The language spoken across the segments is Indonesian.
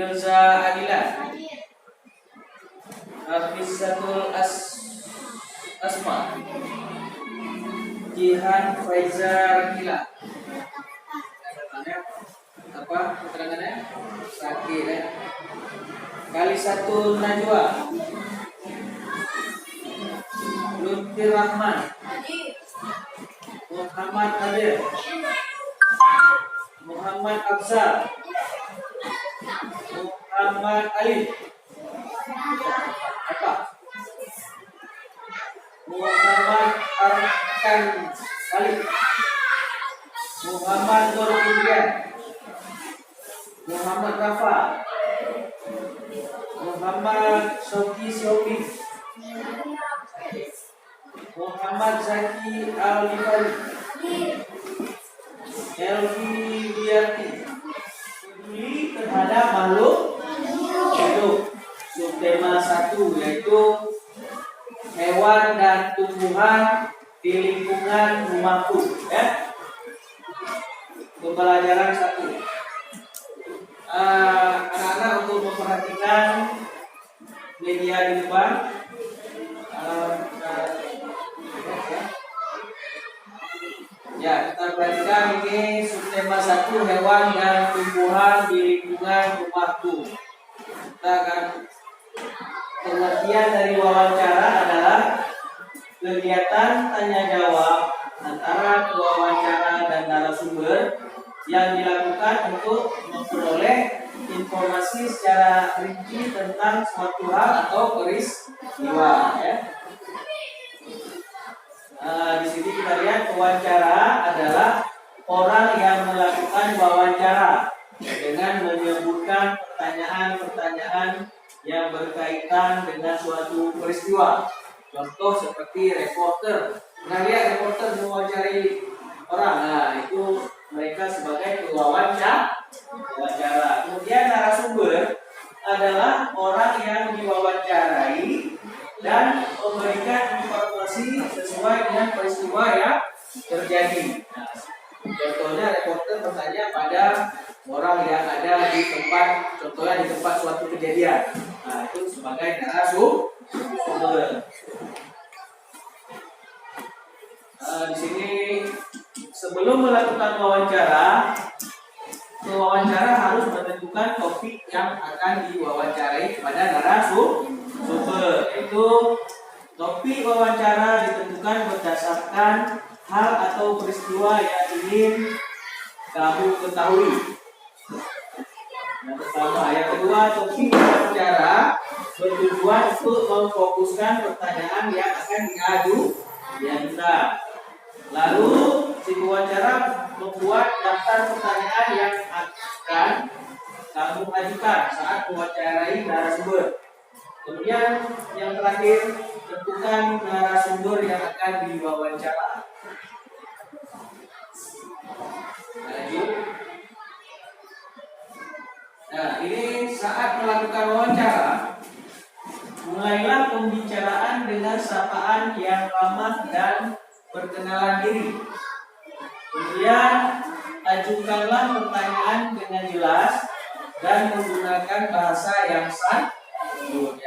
Mirza Adila. Hafizatul Asma. Jihan Faizal Gila. Apa keterangannya? Sakit ya. Kalisatun Najwa. Lutfi Rahman. Muhammad Nadir. Muhammad Afzal. Muhammad Ali. Apa? Muhammad Arkan Ali. Muhammad Nur Indrian. Muhammad Rafa. Muhammad Shoki. Muhammad Zaki Al-Lifari. Elvi Biarti. Peduli terhadap makhluk hidup. Subtema 1 yaitu hewan dan tumbuhan di lingkungan rumahku, ya. Pembelajaran 1. Anak-anak untuk memperhatikan media di depan. Ya, kita perhatikan ini subtema 1 hewan dan tumbuhan di lingkungan rumahku. Kita akan pengertian dari wawancara adalah kegiatan tanya jawab antara pewawancara dan narasumber yang dilakukan untuk memperoleh informasi secara rinci tentang suatu hal atau peristiwa, ya. Di sini kita lihat pewawancara adalah orang yang melakukan wawancara dengan menyebutkan pertanyaan-pertanyaan yang berkaitan dengan suatu peristiwa. Contoh seperti reporter. Pernah lihat reporter mewawancarai orang? Nah, itu mereka sebagai pewawancara. Kemudian narasumber adalah orang yang diwawancarai dan memberikan informasi sesuai dengan peristiwa yang terjadi. Nah, contohnya reporter bertanya pada orang yang ada di tempat, contohnya di tempat suatu kejadian. Nah, itu sebagai narasumber. Di sini sebelum melakukan wawancara, pewawancara harus menentukan topik yang akan diwawancarai kepada narasumber. Itu topik wawancara ditentukan berdasarkan hal atau peristiwa yang ingin kamu ketahui. Yang pertama, yang kedua, topik wawancara bertujuan untuk memfokuskan pertanyaan yang akan diajukan. Lalu si wawancara membuat daftar pertanyaan yang akan kamu ajukan saat mewawancarai narasumber. Kemudian yang terakhir, tentukan narasumber yang akan diwawancara. Lanjut. Nah, ini saat melakukan wawancara, mulailah pembicaraan dengan sapaan yang ramah dan perkenalan diri. Kemudian ajukanlah pertanyaan dengan jelas dan menggunakan bahasa yang santun.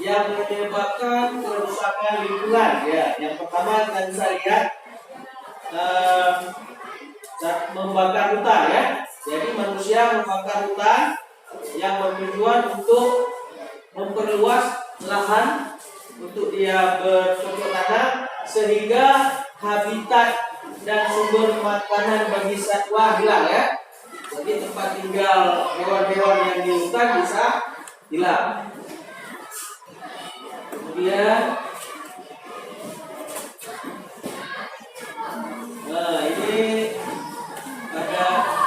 Yang menyebabkan kerusakan lingkungan, ya. Yang pertama kita bisa lihat membakar hutan, ya. Jadi manusia membakar hutan yang bertujuan untuk memperluas lahan untuk dia bercocok tanam sehingga habitat dan sumber makanan bagi satwa hilang, ya. Jadi tempat tinggal hewan-hewan yang di hutan bisa hilang. Kemudian ini ada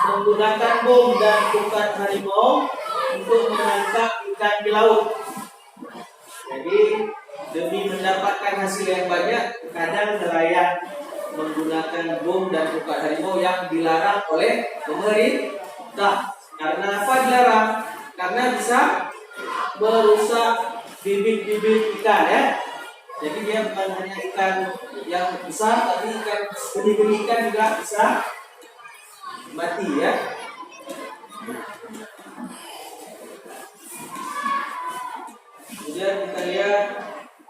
menggunakan bom dan tungkat harimau untuk menangkap ikan di laut. Jadi demi mendapatkan hasil yang banyak, kadang nelayan menggunakan bom dan tungkat harimau yang dilarang oleh pemerintah. Karena apa dilarang? Karena bisa merusak bibit-bibit ikan, ya. Jadi dia bukan hanya ikan yang besar, tapi ikan benih-benih ikan juga bisa mati, ya.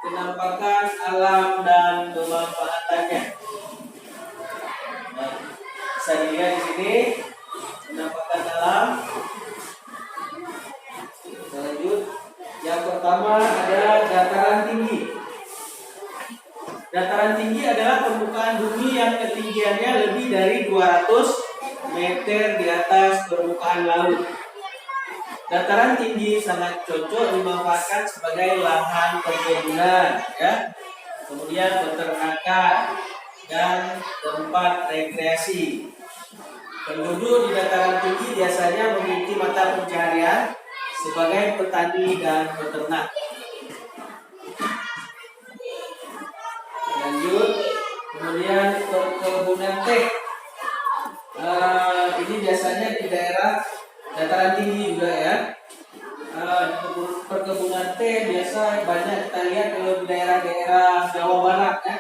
penampakan alam dan pemanfaatannya. Nah, bisa dilihat di sini penampakan alam. Lanjut, yang pertama ada dataran tinggi. Dataran tinggi adalah permukaan bumi yang ketinggiannya lebih dari 200 meter di atas permukaan laut. Dataran tinggi sangat cocok dimanfaatkan sebagai lahan perkebunan, ya, kemudian peternakan dan tempat rekreasi. Penduduk di dataran tinggi biasanya memiliki mata pencaharian sebagai petani dan peternak. Lanjut, kemudian perkebunan teh. Ini biasanya di daerah dataran tinggi juga, ya. Perkebunan teh biasa banyak kita lihat kalau di daerah-daerah Jawa Barat, ya,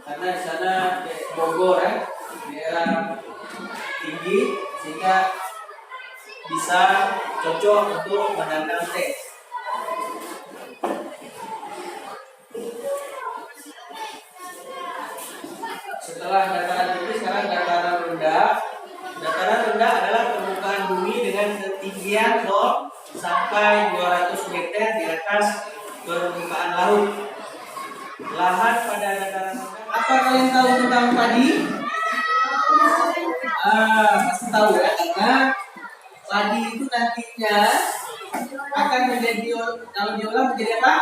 karena di sana Bogor, ya, daerah tinggi sehingga bisa cocok untuk menanam teh. Setelah dataran tinggi, sekarang dataran rendah. Dataran rendah adalah permukaan bumi dengan ketinggian 0 sampai 200 meter di atas permukaan laut. Lahan pada dataran rendah. Apa kalian tahu tentang padi? Pasti tahu, ya, karena padi itu nantinya akan menjadi, kalau diolah menjadi apa?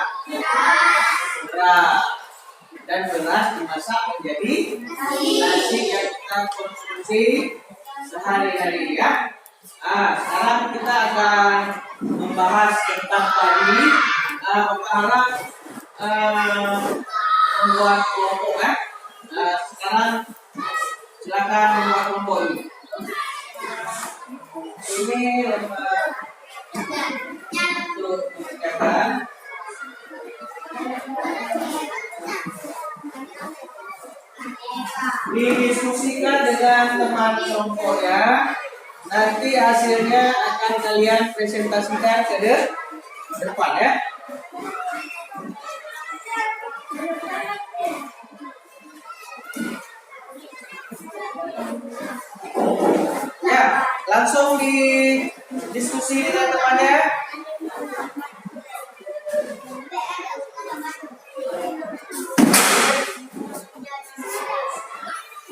Beras. Dan beras dimasak menjadi nasi yang kita konsumsi sehari-hari, ya. Sekarang kita akan membahas tentang padi. Harap membuat kelompok, ya. Sekarang silakan membuat kelompok ini. Ini lembar untuk mengerjakan. Didiskusikan dengan teman kelompok, ya. Nanti hasilnya akan kalian presentasikan ke depan, ya. Ya, langsung didiskusi dengan temannya.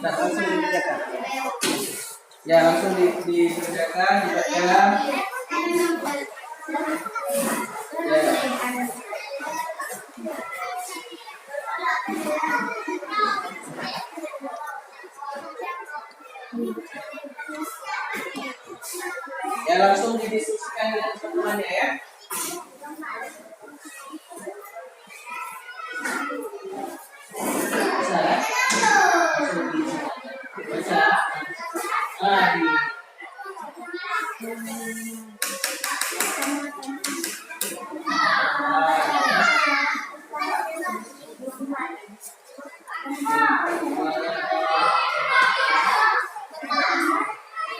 Nah, langsung dikerjakan. Ya, langsung dikerjakan, dibaca. Ya. Ya, langsung didiskusikan dengan teman-temannya, ya. Bisa, ya? Bisa.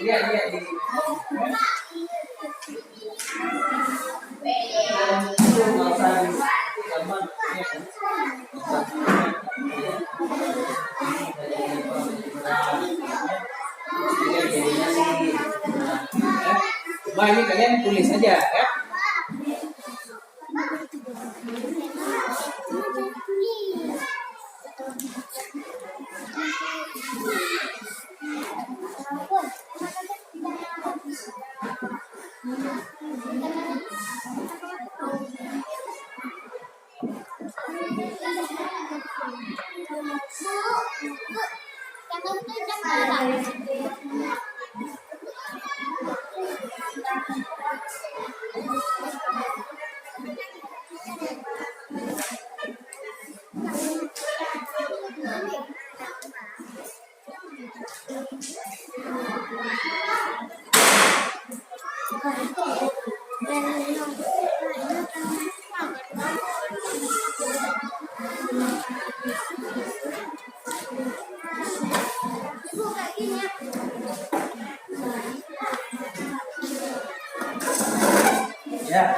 Iya. Coba ini kalian tulis aja, ya. Ya.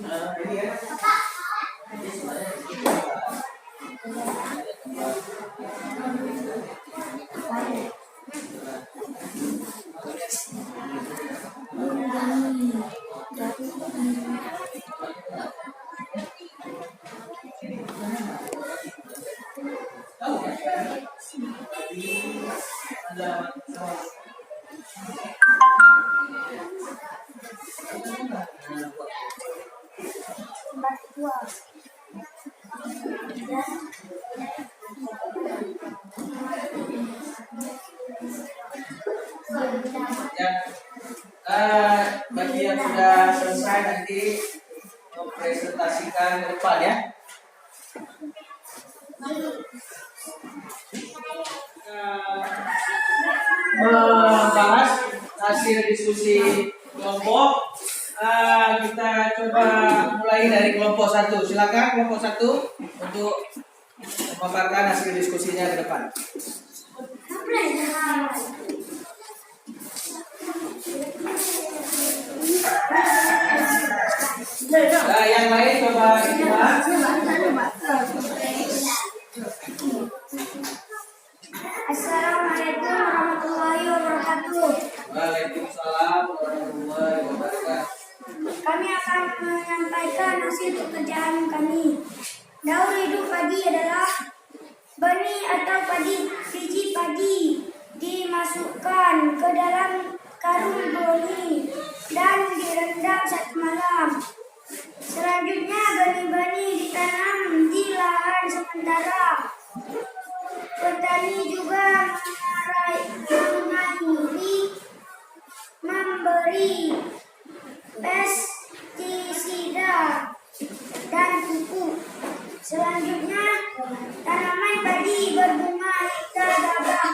Ini ya. Ini sebenarnya bagi yang sudah selesai nanti mempresentasikan ke depan ya. Membahas hasil diskusi kelompok. Kita coba mulai dari kelompok 1. Silakan kelompok 1 untuk memaparkan hasil diskusinya ke depan. Nah, yang lain coba Ikhwan. Assalamualaikum warahmatullahi wabarakatuh. Waalaikumsalam warahmatullahi wabarakatuh. Kami akan menyampaikan hasil pekerjaan kami. Daur hidup padi adalah benih atau biji padi dimasukkan ke dalam karung benih dan direndam 1 malam. Selanjutnya benih-benih ditanam di lahan sementara. Petani juga memberi pestisida dan pupuk. Selanjutnya tanaman padi berbunga hingga gabah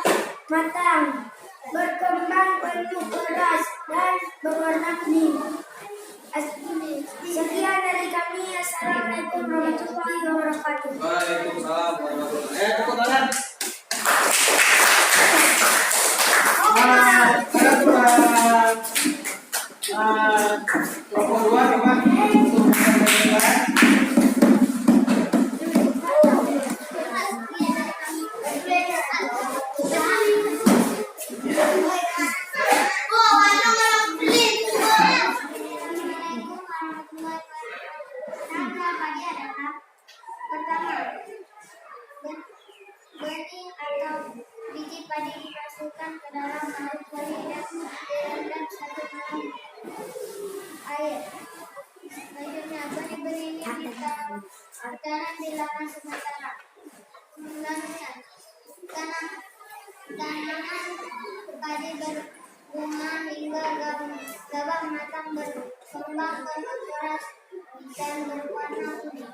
matang, berkembang penuh keras dan berwarna kuning. Sekian dari kami. Assalamualaikum warahmatullahi wabarakatuh. Waalaikumsalam warahmatullahi wabarakatuh. Tepuk tangan. Kelompok 2 coba untuk menyampaikan. Benih atau biji padi dimasukkan ke dalam karung benih dan direndam 1 malam air. Selanjutnya benih-benih ini ditanam di lahan sementara. Selanjutnya tanaman padi berbunga hingga gabah matang, berkembang penuh keras dan berwarna kuning.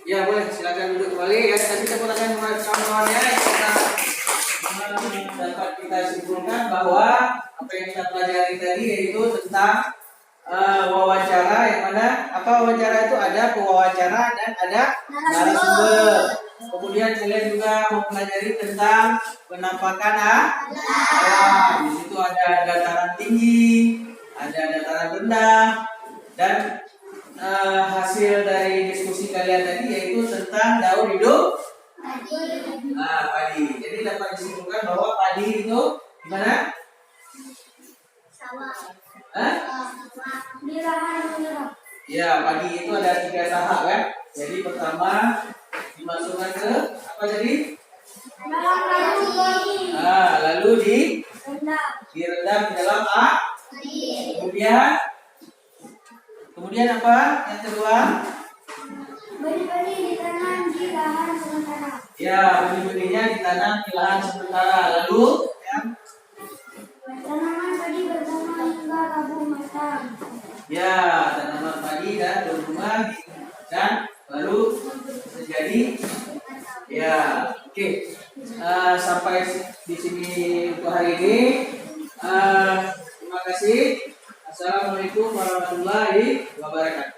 Ya boleh, silakan duduk kembali. Ya, kasih tepuk tangan buat kawan-kawannya. Dapat kita simpulkan bahwa apa yang kita pelajari tadi yaitu tentang wawancara, yang mana apa wawancara itu ada pewawancara dan ada narasumber. Kemudian kalian juga mempelajari tentang penampakan alam. Di situ ada dataran tinggi, ada dataran rendah, dan hasil dari diskusi kalian tadi yaitu tentang daur hidup padi. Jadi dapat disimpulkan bahwa padi itu gimana? Sawah. Ya, padi itu ada 3 tahap kan. Jadi pertama dimasukkan ke apa tadi? Lalu direndam di dalam Kemudian apa? Yang kedua? Benih-benih ditanam di lahan sementara. Ya, benih-benihnya ditanam di lahan sementara. Lalu tanaman padi berbunga hingga gabah matang. ya, tanaman padi dan berbunga dan baru terjadi. Ya, oke. Sampai di sini untuk hari ini. Terima kasih. Assalamualaikum warahmatullahi wabarakatuh.